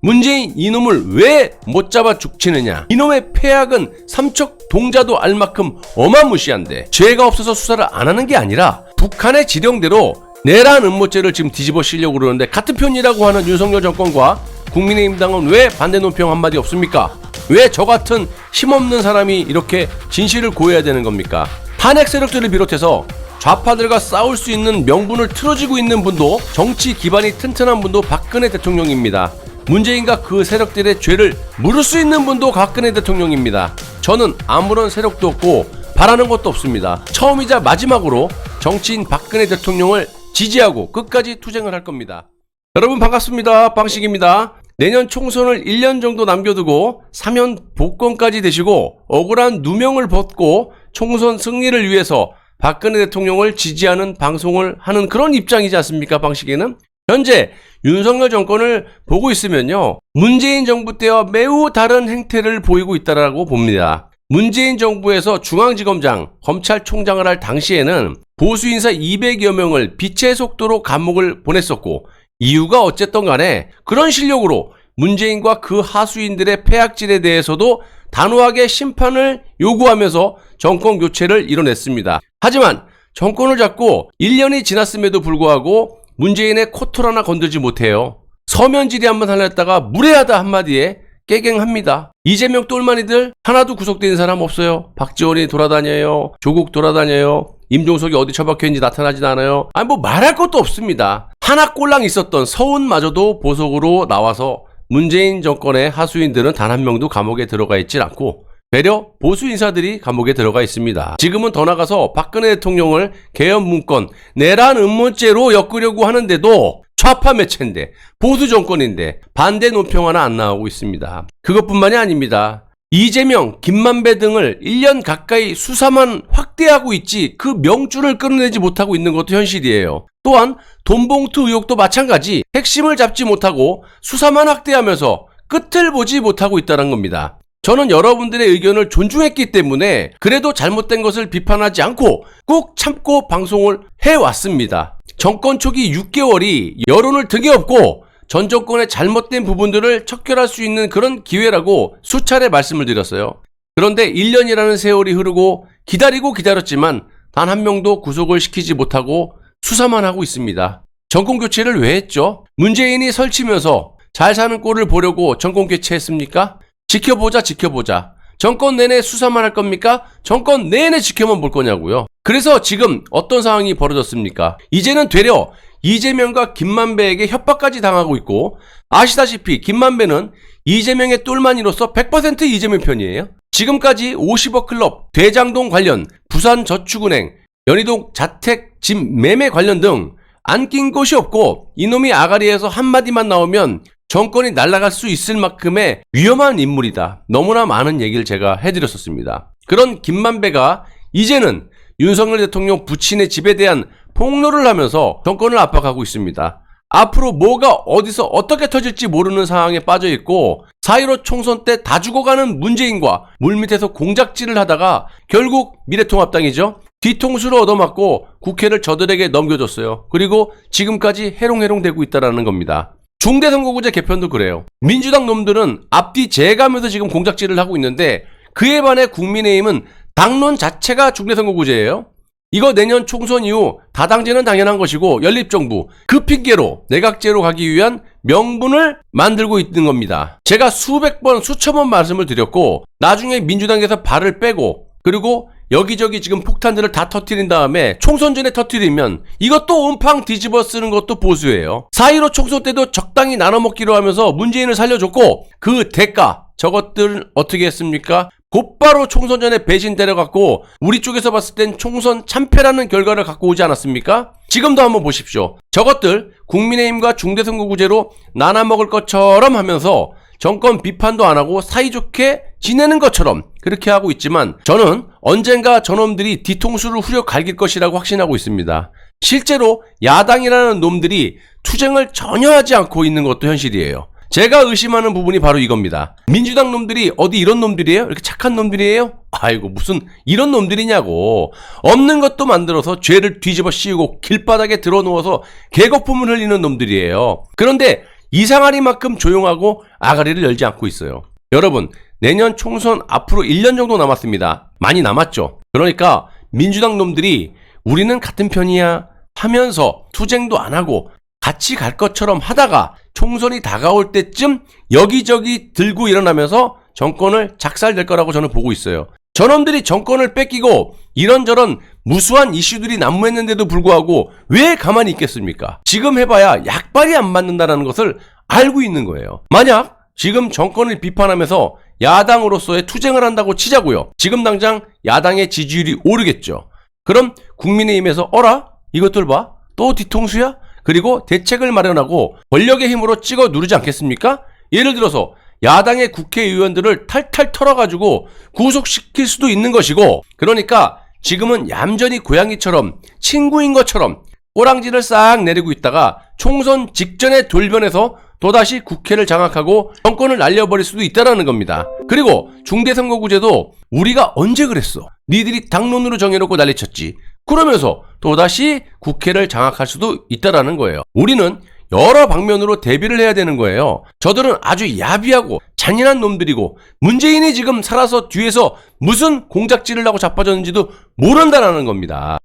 문재인 이놈을 왜 못 잡아 죽치느냐. 이놈의 폐악은 삼척 동자도 알 만큼 어마무시한데 죄가 없어서 수사를 안 하는 게 아니라 북한의 지령대로 내란 음모죄를 지금 뒤집어 씌려고 그러는데, 같은 편이라고 하는 윤석열 정권과 국민의힘당은 왜 반대 논평 한마디 없습니까? 왜 저 같은 힘없는 사람이 이렇게 진실을 고해야 되는 겁니까? 탄핵 세력들을 비롯해서 좌파들과 싸울 수 있는 명분을 틀어지고 있는 분도, 정치 기반이 튼튼한 분도 박근혜 대통령입니다. 문재인과 그 세력들의 죄를 물을 수 있는 분도 박근혜 대통령입니다. 저는 아무런 세력도 없고 바라는 것도 없습니다. 처음이자 마지막으로 정치인 박근혜 대통령을 지지하고 끝까지 투쟁을 할 겁니다. 여러분 반갑습니다. 방식입니다. 내년 총선을 1년 정도 남겨두고 사면 복권까지 되시고 억울한 누명을 벗고 총선 승리를 위해서 박근혜 대통령을 지지하는 방송을 하는 그런 입장이지 않습니까? 방식에는 현재 윤석열 정권을 보고 있으면요, 문재인 정부 때와 매우 다른 행태를 보이고 있다고 봅니다. 문재인 정부에서 중앙지검장, 검찰총장을 할 당시에는 보수 인사 200여 명을 빛의 속도로 감옥을 보냈었고, 이유가 어쨌든 간에 그런 실력으로 문재인과 그 하수인들의 폐악질에 대해서도 단호하게 심판을 요구하면서 정권 교체를 이뤄냈습니다. 하지만 정권을 잡고 1년이 지났음에도 불구하고 문재인의 코털 하나 건들지 못해요. 서면질의 한번 하려다가 무례하다 한마디에 깨갱합니다. 이재명 똘마니들 하나도 구속된 사람 없어요. 박지원이 돌아다녀요. 조국 돌아다녀요. 임종석이 어디 처박혀있는지 나타나진 않아요. 아니 뭐 말할 것도 없습니다. 하나 꼴랑 있었던 서훈마저도 보석으로 나와서 문재인 정권의 하수인들은 단 한 명도 감옥에 들어가 있질 않고 배려 보수 인사들이 감옥에 들어가 있습니다. 지금은 더 나가서 박근혜 대통령을 개헌 문건, 내란 음모죄로 엮으려고 하는데도 좌파 매체인데, 보수 정권인데 반대 논평 하나 안 나오고 있습니다. 그것뿐만이 아닙니다. 이재명, 김만배 등을 1년 가까이 수사만 확대하고 있지 그 명줄을 끊어내지 못하고 있는 것도 현실이에요. 또한 돈봉투 의혹도 마찬가지, 핵심을 잡지 못하고 수사만 확대하면서 끝을 보지 못하고 있다는 겁니다. 저는 여러분들의 의견을 존중했기 때문에 그래도 잘못된 것을 비판하지 않고 꾹 참고 방송을 해왔습니다. 정권 초기 6개월이 여론을 등에 업고 전 정권의 잘못된 부분들을 척결할 수 있는 그런 기회라고 수차례 말씀을 드렸어요. 그런데 1년이라는 세월이 흐르고 기다렸지만 단 한 명도 구속을 시키지 못하고 수사만 하고 있습니다. 정권 교체를 왜 했죠? 문재인이 설치면서 잘 사는 꼴을 보려고 정권 교체했습니까? 지켜보자. 정권 내내 수사만 할 겁니까? 정권 내내 지켜만 볼 거냐고요. 그래서 지금 어떤 상황이 벌어졌습니까? 이제는 되려 이재명과 김만배에게 협박까지 당하고 있고, 아시다시피 김만배는 이재명의 똘마니로서 100% 이재명 편이에요. 지금까지 50억 클럽, 대장동 관련, 부산저축은행, 연희동 자택 집 매매 관련 등 안 낀 것이 없고, 이놈이 아가리에서 한마디만 나오면 정권이 날아갈 수 있을 만큼의 위험한 인물이다. 너무나 많은 얘기를 제가 해드렸었습니다. 그런 김만배가 이제는 윤석열 대통령 부친의 집에 대한 폭로를 하면서 정권을 압박하고 있습니다. 앞으로 뭐가 어디서 어떻게 터질지 모르는 상황에 빠져 있고, 4.15 총선 때 다 죽어가는 문재인과 물밑에서 공작질을 하다가 결국 미래통합당이죠, 뒤통수를 얻어맞고 국회를 저들에게 넘겨줬어요. 그리고 지금까지 해롱해롱 되고 있다는 겁니다. 중대선거구제 개편도 그래요. 민주당 놈들은 앞뒤 재가면서 지금 공작질을 하고 있는데, 그에 반해 국민의힘은 당론 자체가 중대선거구제예요. 이거 내년 총선 이후 다당제는 당연한 것이고, 연립정부 그 핑계로 내각제로 가기 위한 명분을 만들고 있는 겁니다. 제가 수백 번 수천 번 말씀을 드렸고, 나중에 민주당에서 발을 빼고 그리고 여기저기 지금 폭탄들을 다 터뜨린 다음에 총선 전에 터뜨리면 이것도 온팡 뒤집어 쓰는 것도 보수예요. 4.15 총선 때도 적당히 나눠먹기로 하면서 문재인을 살려줬고, 그 대가 저것들 어떻게 했습니까? 곧바로 총선 전에 배신 때려갖고 우리 쪽에서 봤을 땐 총선 참패라는 결과를 갖고 오지 않았습니까? 지금도 한번 보십시오. 저것들 국민의힘과 중대선거구제로 나눠먹을 것처럼 하면서 정권 비판도 안 하고 사이좋게 지내는 것처럼 그렇게 하고 있지만, 저는 언젠가 저놈들이 뒤통수를 후려 갈길 것이라고 확신하고 있습니다. 실제로 야당이라는 놈들이 투쟁을 전혀 하지 않고 있는 것도 현실이에요. 제가 의심하는 부분이 바로 이겁니다. 민주당 놈들이 어디 이런 놈들이에요? 이렇게 착한 놈들이에요? 아이고 무슨 이런 놈들이냐고. 없는 것도 만들어서 죄를 뒤집어 씌우고 길바닥에 들어누워서 개거품을 흘리는 놈들이에요. 그런데 이상하리만큼 조용하고 아가리를 열지 않고 있어요. 여러분, 내년 총선 앞으로 1년 정도 남았습니다. 많이 남았죠. 그러니까 민주당 놈들이 우리는 같은 편이야 하면서 투쟁도 안 하고 같이 갈 것처럼 하다가 총선이 다가올 때쯤 여기저기 들고 일어나면서 정권을 작살낼 거라고 저는 보고 있어요. 저놈들이 정권을 뺏기고 이런저런 무수한 이슈들이 난무했는데도 불구하고 왜 가만히 있겠습니까? 지금 해봐야 약발이 안 맞는다는 것을 알고 있는 거예요. 만약 지금 정권을 비판하면서 야당으로서의 투쟁을 한다고 치자고요. 지금 당장 야당의 지지율이 오르겠죠. 그럼 국민의힘에서 어라? 이것들 봐? 또 뒤통수야? 그리고 대책을 마련하고 권력의 힘으로 찍어 누르지 않겠습니까? 예를 들어서 야당의 국회의원들을 탈탈 털어가지고 구속시킬 수도 있는 것이고, 그러니까 지금은 얌전히 고양이처럼 친구인 것처럼 꼬랑지를 싹 내리고 있다가 총선 직전에 돌변해서 또다시 국회를 장악하고 정권을 날려버릴 수도 있다는 겁니다. 그리고 중대선거구제도 우리가 언제 그랬어? 니들이 당론으로 정해놓고 난리쳤지. 그러면서 또다시 국회를 장악할 수도 있다는 거예요. 우리는 여러 방면으로 대비를 해야 되는 거예요. 저들은 아주 야비하고 잔인한 놈들이고 문재인이 지금 살아서 뒤에서 무슨 공작질을 하고 자빠졌는지도 모른다는 겁니다.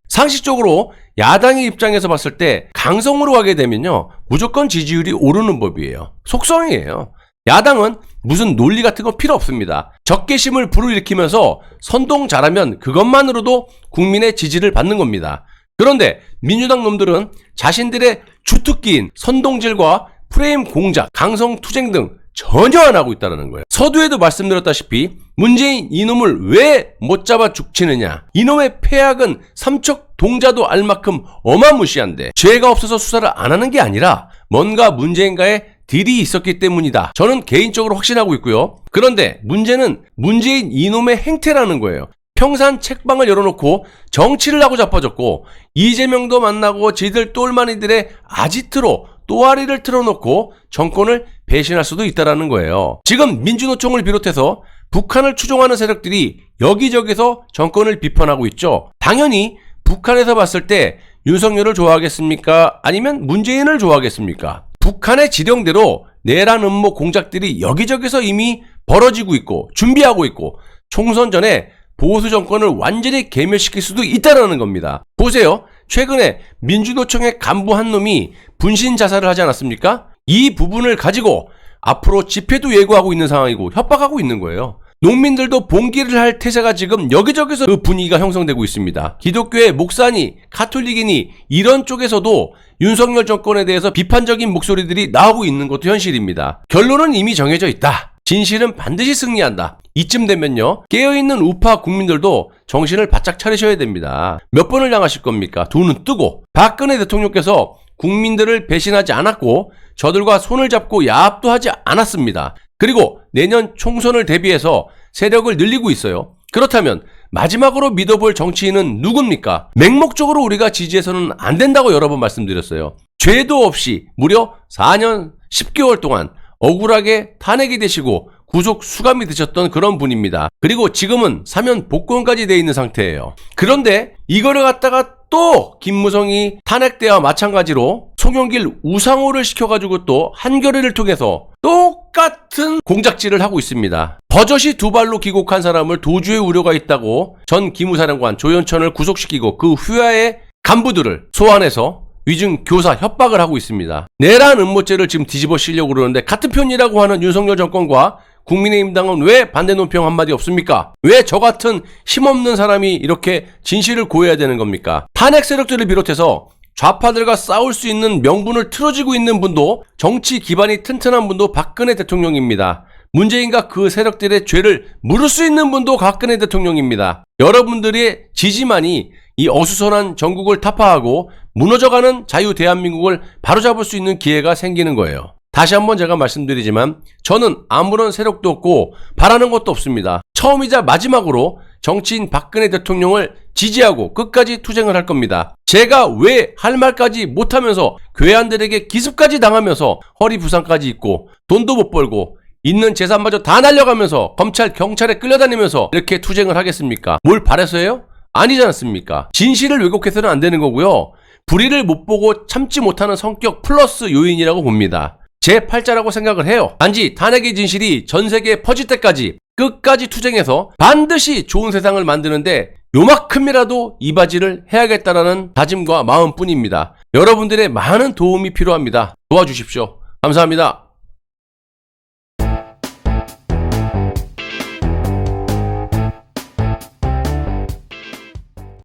상식적으로 야당의 입장에서 봤을 때 강성으로 가게 되면요, 무조건 지지율이 오르는 법이에요. 속성이에요. 야당은 무슨 논리 같은 거 필요 없습니다. 적개심을 불러일으키면서 선동 잘하면 그것만으로도 국민의 지지를 받는 겁니다. 그런데 민주당 놈들은 자신들의 주특기인 선동질과 프레임 공작, 강성 투쟁 등 전혀 안 하고 있다는 거예요. 서두에도 말씀드렸다시피 문재인 이놈을 왜 못 잡아 죽치느냐. 이놈의 폐악은 삼척 동자도 알 만큼 어마무시한데 죄가 없어서 수사를 안 하는 게 아니라 뭔가 문재인과의 딜이 있었기 때문이다. 저는 개인적으로 확신하고 있고요. 그런데 문제는 문재인 이놈의 행태라는 거예요. 평산 책방을 열어놓고 정치를 하고 자빠졌고 이재명도 만나고 지들 똘마니들의 아지트로 또아리를 틀어놓고 정권을 배신할 수도 있다는 거예요. 지금 민주노총을 비롯해서 북한을 추종하는 세력들이 여기저기서 정권을 비판하고 있죠. 당연히 북한에서 봤을 때 윤석열을 좋아하겠습니까? 아니면 문재인을 좋아하겠습니까? 북한의 지령대로 내란 음모 공작들이 여기저기서 이미 벌어지고 있고 준비하고 있고 총선 전에 보수 정권을 완전히 괴멸시킬 수도 있다는 겁니다. 보세요. 최근에 민주노총의 간부 한 놈이 분신 자살을 하지 않았습니까? 이 부분을 가지고 앞으로 집회도 예고하고 있는 상황이고 협박하고 있는 거예요. 농민들도 봉기를 할 태세가 지금 여기저기서 그 분위기가 형성되고 있습니다. 기독교의 목사니 가톨릭이니 이런 쪽에서도 윤석열 정권에 대해서 비판적인 목소리들이 나오고 있는 것도 현실입니다. 결론은 이미 정해져 있다. 진실은 반드시 승리한다. 이쯤 되면요, 깨어있는 우파 국민들도 정신을 바짝 차리셔야 됩니다. 몇 번을 당하실 겁니까? 두 눈 뜨고. 박근혜 대통령께서 국민들을 배신하지 않았고 저들과 손을 잡고 야합도 하지 않았습니다. 그리고 내년 총선을 대비해서 세력을 늘리고 있어요. 그렇다면 마지막으로 믿어볼 정치인은 누굽니까? 맹목적으로 우리가 지지해서는 안 된다고 여러 번 말씀드렸어요. 죄도 없이 무려 4년 10개월 동안 억울하게 탄핵이 되시고 구속 수감이 되셨던 그런 분입니다. 그리고 지금은 사면 복권까지 돼 있는 상태예요. 그런데 이거를 갖다가 또 김무성이 탄핵 때와 마찬가지로 송영길 우상호를 시켜가지고 또 한겨레를 통해서 똑같은 공작질을 하고 있습니다. 버젓이 두 발로 귀국한 사람을 도주의 우려가 있다고 전 기무사령관 조현천을 구속시키고 그 후야의 간부들을 소환해서 위증 교사 협박을 하고 있습니다. 내란 음모죄를 지금 뒤집어 씌려고 그러는데 같은 편이라고 하는 윤석열 정권과 국민의힘당은 왜 반대 논평 한마디 없습니까? 왜 저 같은 힘없는 사람이 이렇게 진실을 고해야 되는 겁니까? 탄핵 세력들을 비롯해서 좌파들과 싸울 수 있는 명분을 틀어지고 있는 분도, 정치 기반이 튼튼한 분도 박근혜 대통령입니다. 문재인과 그 세력들의 죄를 물을 수 있는 분도 박근혜 대통령입니다. 여러분들의 지지만이 이 어수선한 전국을 타파하고 무너져가는 자유 대한민국을 바로잡을 수 있는 기회가 생기는 거예요. 다시 한번 제가 말씀드리지만 저는 아무런 세력도 없고 바라는 것도 없습니다. 처음이자 마지막으로 정치인 박근혜 대통령을 지지하고 끝까지 투쟁을 할 겁니다. 제가 왜 할 말까지 못하면서 괴한들에게 기습까지 당하면서 허리 부상까지 입고 돈도 못 벌고 있는 재산마저 다 날려가면서 검찰 경찰에 끌려다니면서 이렇게 투쟁을 하겠습니까? 뭘 바라서요? 아니지 않습니까? 진실을 왜곡해서는 안 되는 거고요. 불의를 못 보고 참지 못하는 성격 플러스 요인이라고 봅니다. 제 팔자라고 생각을 해요. 단지 탄핵의 진실이 전 세계에 퍼질 때까지 끝까지 투쟁해서 반드시 좋은 세상을 만드는데 요만큼이라도 이바지를 해야겠다라는 다짐과 마음뿐입니다. 여러분들의 많은 도움이 필요합니다. 도와주십시오. 감사합니다.